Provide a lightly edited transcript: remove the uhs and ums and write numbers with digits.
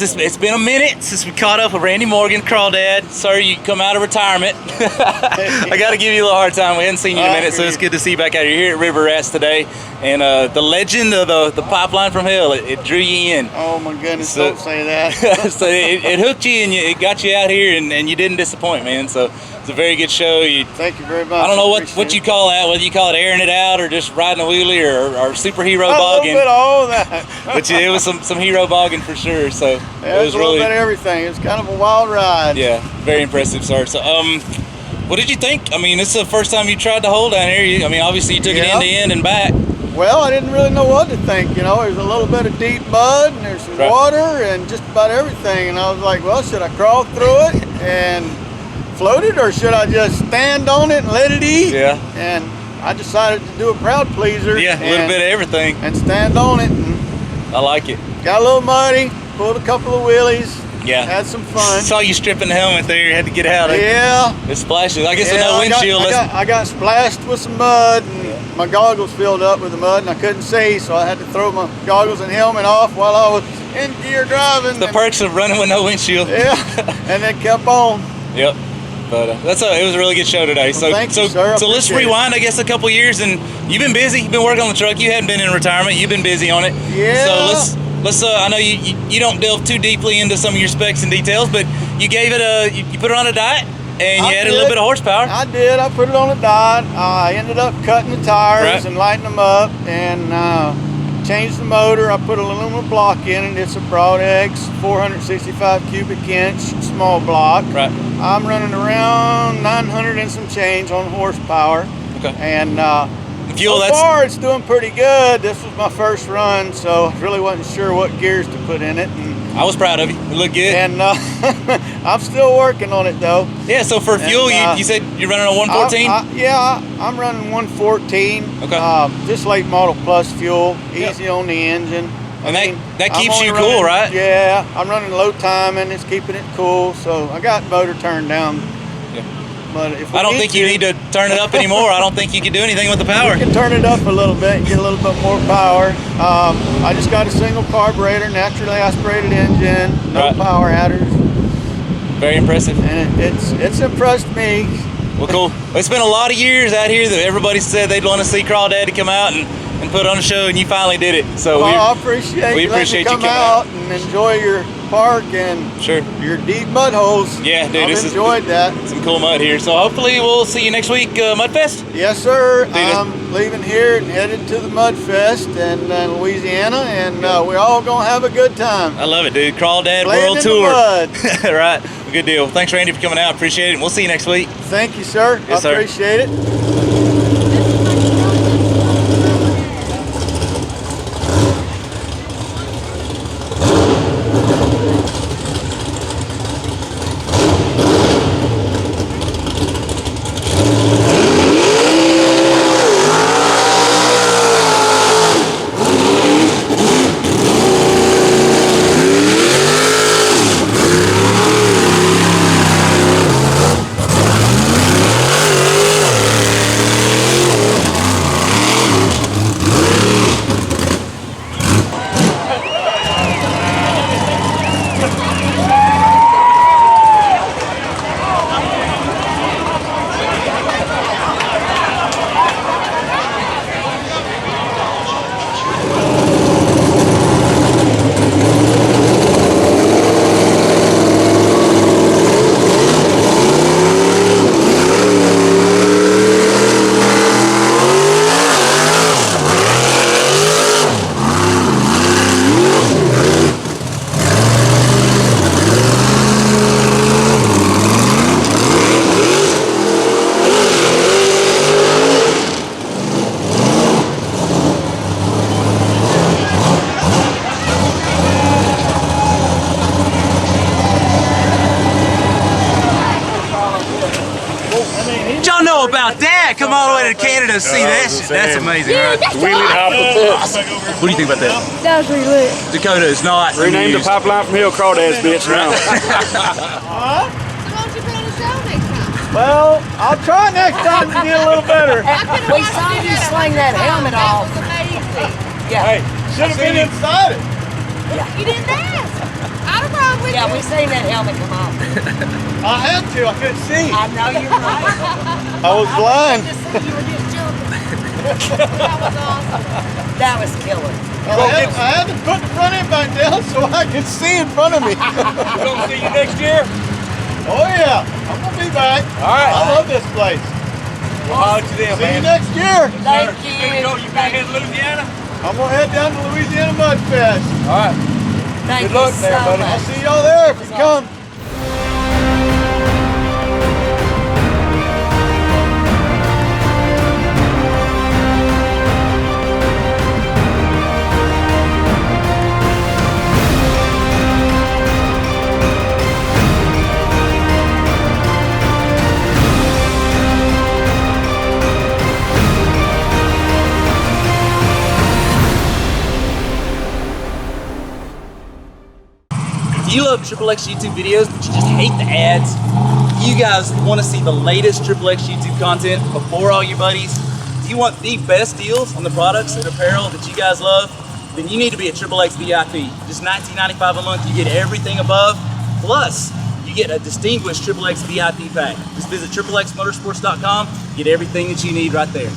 guys, it's been a minute since we caught up with Randy Morgan, Crawldad. Sir, you come out of retirement. I got to give you a little hard time. We hadn't seen you in a minute, so it's good to see you back out here. You're here at River Rats today. And the legend of the pipeline from hell, it drew you in. Oh my goodness, so, don't say that. So it hooked you and it got you out here and you didn't disappoint, man. So it's a very good show. Thank you very much. I don't know what you call that, whether you call it airing it out or just riding a wheelie or superhero bogging. A little bit of all that. But it was some hero bogging for sure. So yeah, it was a little bit of everything. It's kind of a wild ride. Yeah, very impressive, sir. So what did you think? I mean, this is the first time you tried to hold down here. I mean, obviously you took it end to end and back. Well, I didn't really know what to think. You know, there's a little bit of deep mud and there's some water and just about everything. And I was like, well, should I crawl through it and float it, or should I just stand on it and let it eat? Yeah. And I decided to do a crowd pleaser. Yeah, a little bit of everything. And stand on it. And I like it. Got a little muddy, pulled a couple of wheelies. Yeah. Had some fun. Saw you stripping the helmet there. You had to get out of it. Yeah. It splashes. I guess with no windshield. I got splashed with some mud, and my goggles filled up with the mud, and I couldn't see, so I had to throw my goggles and helmet off while I was in gear driving. The perks of running with no windshield. Yeah, and then kept on. Yep. But it was a really good show today. Well, thank you, sir. So let's rewind, I guess, a couple years, and you've been busy. You've been working on the truck. You hadn't been in retirement. You've been busy on it. Yeah. So let's I know you don't delve too deeply into some of your specs and details, but you gave it you put it on a diet and you added a little bit of horsepower. I did. I put it on a diet. I ended up cutting the tires and lighting them up and changed the motor. I put an aluminum block in it. It's a Brodix 465 cubic inch small block. Right. I'm running around 900 and some change on horsepower. Okay. And fuel, so far it's doing pretty good. This was my first run, so I really wasn't sure what gears to put in it. And I was proud of you. It looked good. And I'm still working on it though. Yeah, so for fuel, you said you're running a 114? Yeah, I'm running 114. Okay. Just late model plus fuel, easy on the engine. And that keeps you cool, right? Yeah, I'm running low time and it's keeping it cool, so I got motor turned down. But if I don't think you need to turn it up anymore. I don't think you can do anything with the power. You can turn it up a little bit and get a little bit more power. I just got a single carburetor, naturally aspirated engine, no power adders. Very impressive. And it's impressed me. Well, cool. It's been a lot of years out here that everybody said they'd want to see Crawldad to come out and put on a show, and you finally did it. So I appreciate you coming out and enjoy your park and your deep mud holes. Yeah, dude, I've enjoyed that. Some cool mud here. So hopefully we'll see you next week, Mudfest. Yes, sir. I'm leaving here and headed to the Mudfest in Louisiana, and we're all gonna have a good time. I love it, dude. Crawldad World Tour. Right. Good deal. Thanks, Randy, for coming out. Appreciate it. And we'll see you next week. Thank you, sir. Yes, I appreciate it. About that, come all the way to Canada to see that shit. That's amazing, right? Wheelie hoppers. What do you think about that? That was really lit. Dakota is not renamed the pipeline from Hill Crawldad's bitch now. So why don't you put on a show next time? Well, I'll try next time to get a little better. We saw you sling that helmet off. That was amazing. Yeah. Hey, should have been inside it. You didn't ask. I'd have with Yeah, you. we seen that helmet come off. I had to. I couldn't see. I know you're right. I was blind. Just see you were just jumping. That was awesome. That was killer. I had to put the front end back down so I could see in front of me. We're gonna see you next year. Oh yeah, I'm gonna be back. All right. I love this place. We'll holler at you then, See you man. next year. Thank You gonna head to Louisiana? I'm gonna head down to Louisiana Mud Fest. All right. Thank Good luck you there, so buddy. I'll much. see y'all there if you come. If you love XXX YouTube videos, but you just hate the ads, you guys want to see the latest XXX YouTube content before all your buddies, if you want the best deals on the products and apparel that you guys love, then you need to be a XXX VIP. Just $19.95 a month, you get everything above, plus you get a distinguished XXX VIP pack. Just visit XXXmotorsports.com, get everything that you need right there.